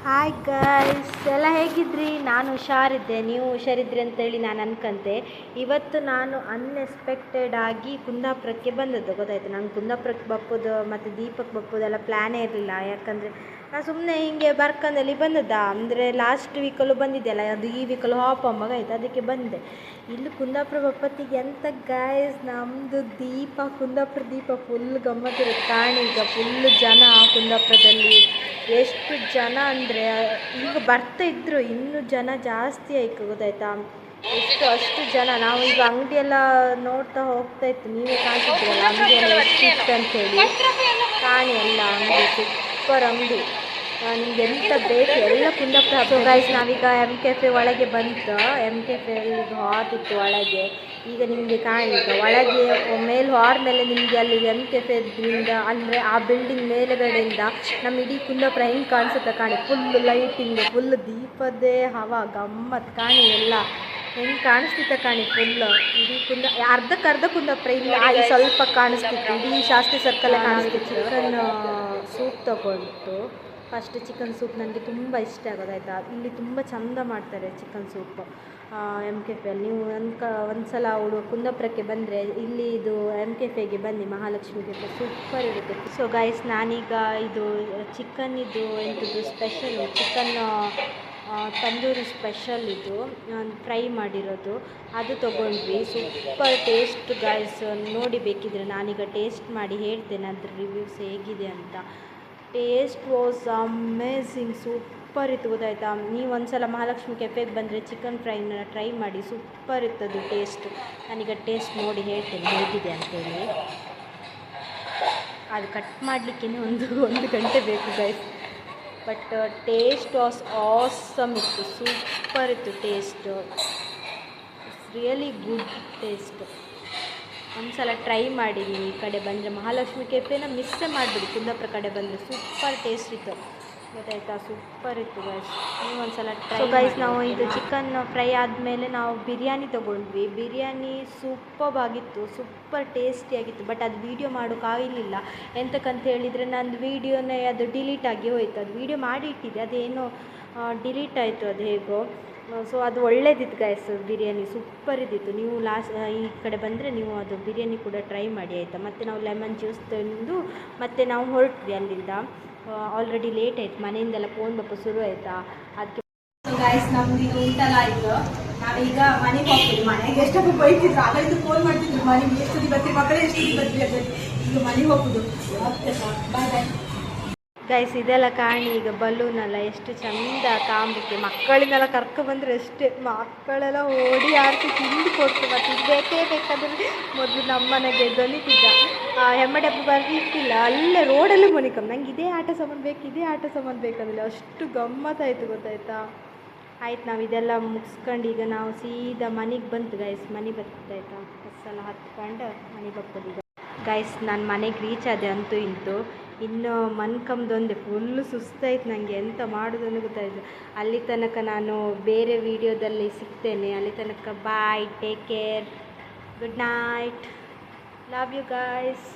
Hi guys, ಎಲ್ಲ ಹೇಗಿದ್ರಿ? ನಾನು ಹುಷಾರಿದ್ದೆ, ನೀವು ಹುಷಾರಿದ್ರಿ ಅಂತೇಳಿ ನಾನು ಅನ್ಕೊಂತೆ. ಇವತ್ತು ನಾನು ಅನ್ಎಕ್ಸ್ಪೆಕ್ಟೆಡ್ ಆಗಿ ಕುಂದಾಪುರಕ್ಕೆ ಬಂದದ್ದು. ಗೊತ್ತಾಯ್ತು, ನಾನು ಕುಂದಾಪುರಕ್ಕೆ ಬಪ್ಪುದು ಮತ್ತು ದೀಪಕ್ಕೆ ಬಪ್ಪುದೆಲ್ಲ ಪ್ಲ್ಯಾನೇ ಇರಲಿಲ್ಲ. ಯಾಕಂದರೆ ನಾನು ಸುಮ್ಮನೆ ಹೀಗೆ ಬರ್ಕಂದಲ್ಲಿ ಬಂದದ್ದಾ, ಅಂದರೆ ಲಾಸ್ಟ್ ವೀಕಲ್ಲೂ ಬಂದಿದ್ದೆಲ್ಲ, ಅದು ಈ ವೀಕಲ್ಲೂ ಹಾಪಂಬಾಗ ಆಯಿತು, ಅದಕ್ಕೆ ಬಂದೆ. ಇಲ್ಲಿ ಕುಂದಾಪುರ ಬಪ್ಪತ್ತಿಗೆ ಎಂತ ಗೈಸ್, ನಮ್ಮದು ಕುಂದಾಪುರ ದೀಪ ಫುಲ್ ಗಮ್ಮತ್ತಿರುತ್ತೆ. ಕಾಣಿ ಈಗ ಫುಲ್ಲು ಜನ ಕುಂದಾಪುರದಲ್ಲಿ. ಎಷ್ಟು ಜನ ಅಂದರೆ ಈಗ ಬರ್ತಾ ಇದ್ರು, ಇನ್ನೂ ಜನ ಜಾಸ್ತಿ ಆಯ್ತು. ಗೊತ್ತಾಯ್ತಾ, ಅಷ್ಟು ಜನ. ನಾವು ಈಗ ಅಂಗಡಿಯೆಲ್ಲ ನೋಡ್ತಾ ಹೋಗ್ತಾ ಇತ್ತು, ನೀವೇ ಕಾಣಿಸಿದ್ರಲ್ಲ ಅಂಗಡಿಯೆಲ್ಲ ಎಷ್ಟಿತ್ತು ಅಂತೇಳಿ. ಕಾಣಿ ಎಲ್ಲ ಅಂಗಡಿ, ಸೂಪರ್ ಅಂಗಡಿ, ನಿಮ್ಗೆ ಎಂತ ಬೇಕು ಎಲ್ಲ ಕುಂದಾಪುರ. ಸೊ ಗೈಸ್, ನಾವೀಗ MKFE ಒಳಗೆ ಬಂತು. MKFE ಈಗ ಹಾತಿತ್ತು ಒಳಗೆ. ಈಗ ನಿಮಗೆ ಕಾಣಿಲ್ಲ ಒಳಗೆ ಮೇಲೆ ಮೇಲೆ ನಿಮಗೆ ಅಲ್ಲಿ MKFE ಇದರಿಂದ ಅಂದರೆ ಆ ಬಿಲ್ಡಿಂಗ್ ಮೇಲುಗಡೆಯಿಂದ ನಮ್ಮ ಇಡೀ ಕುಂದಾಪುರ ಹೆಂಗೆ ಕಾಣಿಸುತ್ತೆ ಕಾಣಿ. ಫುಲ್ ಲೈಟಿಂಗ್, ಫುಲ್ ದೀಪದ್ದೇ ಹವಾ ಗಮ್ಮತ್ತು. ಕಾಣಿ ಎಲ್ಲ ಹೆಂಗೆ ಕಾಣಿಸ್ತಿತ್ತ ಕಾಣಿ. ಫುಲ್ ಇಡೀ ಅರ್ಧಕ್ಕರ್ಧ ಕುಂದಾಪುರ ಇಲ್ಲಿ ಸ್ವಲ್ಪ ಕಾಣಿಸ್ತಿತ್ತು. ಇಡೀ ಶಾಸ್ತ್ರಿ ಸರ್ಕಲ್ಲೇ ಕಾಣಿಸ್ತಿತ್ತು. ಚಿಕನ್ ಸೂಪ್ ತಗೊಂಡು ಫಸ್ಟ್ ಚಿಕನ್ ಸೂಪ್ ನನಗೆ ತುಂಬ ಇಷ್ಟ ಆಗೋದಾಯ್ತಾ. ಇಲ್ಲಿ ತುಂಬ ಚೆಂದ ಮಾಡ್ತಾರೆ ಚಿಕನ್ ಸೂಪ್ MKFE ಅಲ್ಲಿ. ನೀವು ಒಂದು ಸಲ ಅವಳು ಕುಂದಾಪುರಕ್ಕೆ ಬಂದರೆ ಇಲ್ಲಿ ಇದು MKFEಗೆ ಬನ್ನಿ, ಮಹಾಲಕ್ಷ್ಮಿ ಕೆಫೆ, ಸೂಪರ್ ಇರುತ್ತೆ. ಸೊ ಗೈಸ್, ನಾನೀಗ ಇದು ಚಿಕನ್ ಇದು ಎಂಥದ್ದು ಸ್ಪೆಷಲ್ ಚಿಕನ್ ತಂದೂರಿ ಸ್ಪೆಷಲ್ ಇದು ಫ್ರೈ ಮಾಡಿರೋದು, ಅದು ತೊಗೊಂಡ್ವಿ. ಸೂಪರ್ ಟೇಸ್ಟ್ ಗೈಸ್, ನೋಡಿ ಬೇಕಿದ್ರೆ ನಾನೀಗ ಟೇಸ್ಟ್ ಮಾಡಿ ಹೇಳ್ತೇನೆ ಅದ್ರ ರಿವ್ಯೂಸ್ ಹೇಗಿದೆ ಅಂತ. ಟೇಸ್ಟ್ ವಾಸ್ ಅಮೇಝಿಂಗ್, ಸೂಪರ್ ಇತ್ತು. ಗೊತ್ತಾಯ್ತಾ, ನೀವು ಒಂದ್ಸಲ ಮಹಾಲಕ್ಷ್ಮಿ ಕೆಫೆಗೆ ಬಂದರೆ ಚಿಕನ್ ಫ್ರೈನ ಟ್ರೈ ಮಾಡಿ, ಸೂಪರ್ ಇತ್ತದು ಟೇಸ್ಟ್. ನಾನೀಗ ಟೇಸ್ಟ್ ನೋಡಿ ಹೇಳ್ತೇನೆ ಹೇಗಿದೆ ಅಂತೇಳಿ. ಅದು ಕಟ್ ಮಾಡಲಿಕ್ಕೆ ಒಂದು ಗಂಟೆ ಬೇಕು guys, but taste was awesome ಇತ್ತು, ಸೂಪರ್ ಇತ್ತು taste. It's really good taste. ಒಂದ್ಸಲ ಟ್ರೈ ಮಾಡಿ ನೀವು ಈ ಕಡೆ ಬಂದರೆ, ಮಹಾಲಕ್ಷ್ಮಿ ಕೆಫೆನ ಮಿಸ್ಸೇ ಮಾಡಿಬಿಡಿ. ಕುಂದಾಪುರ ಕಡೆ ಬಂದರೆ ಸೂಪರ್ ಟೇಸ್ಟ್ ಇತ್ತು. ಗೊತ್ತಾಯ್ತಾ, ಸೂಪರ್ ಇತ್ತು ಗೈಸ್, ನೀವು ಒಂದ್ಸಲ ಟ್ರೈ. ಗೈಸ್, ನಾವು ಇದು ಚಿಕನ್ ಫ್ರೈ ಆದಮೇಲೆ ನಾವು ಬಿರಿಯಾನಿ ತೊಗೊಂಡ್ವಿ. ಬಿರಿಯಾನಿ ಸೂಪರ್ಬಾಗಿತ್ತು, ಸೂಪರ್ ಟೇಸ್ಟಿಯಾಗಿತ್ತು. ಬಟ್ ಅದು ವೀಡಿಯೋ ಮಾಡೋಕ್ಕಾಗಲಿಲ್ಲ. ಎಂತಕ್ಕಂತ ಹೇಳಿದರೆ ನಂದು ವೀಡಿಯೋನೇ ಅದು ಡಿಲೀಟ್ ಆಗಿ ಹೋಯಿತು. ಅದು ವೀಡಿಯೋ ಮಾಡಿ ಇಟ್ಟಿದ್ದೆ, ಅದೇನೋ ಡಿಲೀಟ್ ಆಯಿತು ಅದು ಹೇಗೋ. ಸೊ ಅದು ಒಳ್ಳೇದಿತ್ತು ಗೈಸ್, ಬಿರಿಯಾನಿ ಸೂಪರ್ ಇದ್ದಿತ್ತು. ನೀವು ಈ ಕಡೆ ಬಂದರೆ ನೀವು ಅದು ಬಿರಿಯಾನಿ ಕೂಡ ಟ್ರೈ ಮಾಡಿ ಆಯಿತಾ. ಮತ್ತು ನಾವು ಲೆಮನ್ ಜ್ಯೂಸ್ ತಂದು ಮತ್ತು ನಾವು ಹೊರಟ್ವಿ ಅಲ್ಲಿಂದ. ಆಲ್ರೆಡಿ ಲೇಟ್ ಆಯಿತು, ಮನೆಯಿಂದೆಲ್ಲ ಫೋನ್ ಶುರು ಆಯಿತಾ. ಅದಕ್ಕೆ ಗೈಸ್ ನಮ್ದು ಇದು ಊಟಲ್ಲ ಆಯಿತು. ನಾವೀಗ ಮನೆಗೆ ಹೋಗ್ತೀವಿ. ಮನೆಗೆ ಎಷ್ಟೊಂದು ಬೈತಿದ್ರು, ಆಗಲಿದ್ದು ಫೋನ್ ಮಾಡ್ತಿದ್ರು, ಮನೆಗೆ ಎಷ್ಟು ಬರ್ತೀವಿ ಮಕ್ಕಳೇ, ಎಷ್ಟು ಬರ್ತೀವಿ ಅಂತ. ಈಗ ಮನೆಗೆ ಹೋಗೋದು. ಬಾಯ್ ಬಾಯ್ ಗೈಸ್. ಇದೆಲ್ಲ ಕಾಣಿ ಈಗ ಬಲೂನೆಲ್ಲ ಎಷ್ಟು ಚಂದ ಕಾಂಬಕ್ಕೆ. ಮಕ್ಕಳನ್ನೆಲ್ಲ ಕರ್ಕೊಬಂದರೆ ಅಷ್ಟೇ, ಮಕ್ಕಳೆಲ್ಲ ಓಡಿ ಆರಿಸಿ ತಿಂದು ಕೊಡ್ತು. ಮತ್ತು ಇದು ಬೇಕೇ ಬೇಕಾದ್ರೆ ಮೊದಲು ನಮ್ಮ ಮನೆಗೆ ದೊಲಿತಿದ್ದ ಹೆಮ್ಮಡೆ ಹಬ್ಬ ಬರಲಿಕ್ಕಿಲ್ಲ, ಅಲ್ಲೇ ರೋಡಲ್ಲೇ ಮೊನಿಕಮ್ ನಂಗೆ ಇದೇ ಆಟ ಸಾಮಾನು ಬೇಕು, ಇದೇ ಆಟ ಸಾಮಾನು ಬೇಕಂದ್ರೆ ಅಷ್ಟು ಗಮ್ಮತ್ತಾಯಿತು. ಗೊತ್ತಾಯ್ತಾ. ಆಯ್ತು, ನಾವು ಇದೆಲ್ಲ ಮುಗಿಸ್ಕೊಂಡು ಈಗ ನಾವು ಸೀದಾ ಮನೆಗೆ ಬಂತು ಗೈಸ್. ಮನೆಗೆ ಬರ್ತಾಯ್ತಾ, ಬಸ್ಸೆಲ್ಲ ಹತ್ಕೊಂಡು ಮನೆಗೆ ಬರ್ತದೆ ಗೈಸ್. ನಾನು ಮನೆಗೆ ರೀಚ್ ಆದೆ ಅಂತೂ ಇಂತೂ. ಇನ್ನು ಮನ್ಕಂದೊಂದೆ ಫುಲ್ಲು ಸುಸ್ತಾಯ್ತು ನನಗೆ, ಎಂತ ಮಾಡೋದನ್ನು ಗೊತ್ತಾಯಿತು. ಅಲ್ಲಿ ತನಕ ನಾನು ಬೇರೆ ವೀಡಿಯೋದಲ್ಲಿ ಸಿಗ್ತೇನೆ. ಅಲ್ಲಿ ತನಕ bye, take care, good night, love you guys.